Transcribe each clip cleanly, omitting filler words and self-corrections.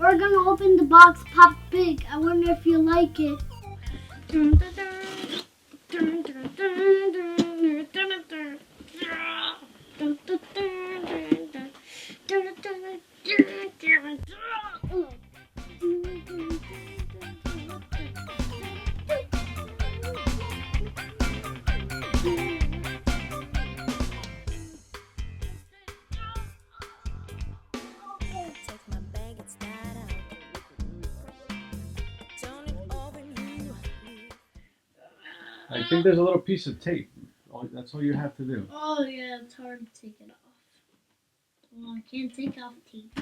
We're gonna open the box, Pop Pig. I wonder if you like it. I think there's a little piece of tape. That's all you have to do. Oh yeah, it's hard to take it off. Well, I can't take off tape.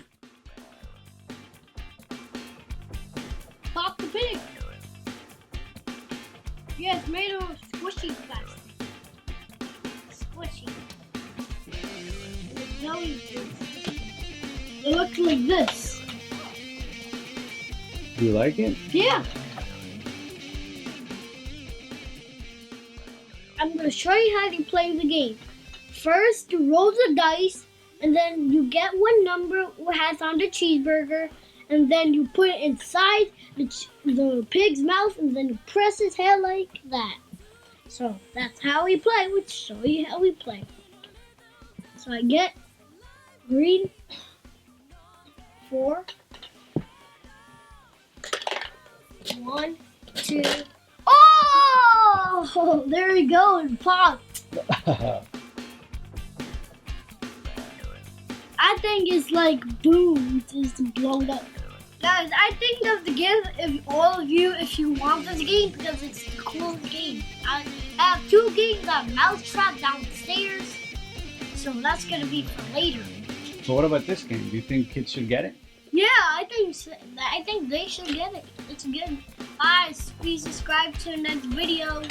Pop the pig! Yeah, it's made of squishy plastic. Squishy. It's jelly juice. It looks like this. Do you like it? Yeah. I'm going to show you how to play the game. First, you roll the dice, and then you get one number that has on the cheeseburger, and then you put it inside the pig's mouth, and then you press his head like that. So that's how we play. We'll show you how we play. So I get green, 4, 1, 2. Oh, there we go, it popped. I think it's like boom, just blown up. Guys, I think of the game if all of you, if you want this game, because it's the coolest game. I have 2 games on Mousetrap downstairs, so that's gonna be for later. So what about this game? Do you think kids should get it? Yeah, I think they should get it. It's good. Guys, please subscribe to the next video.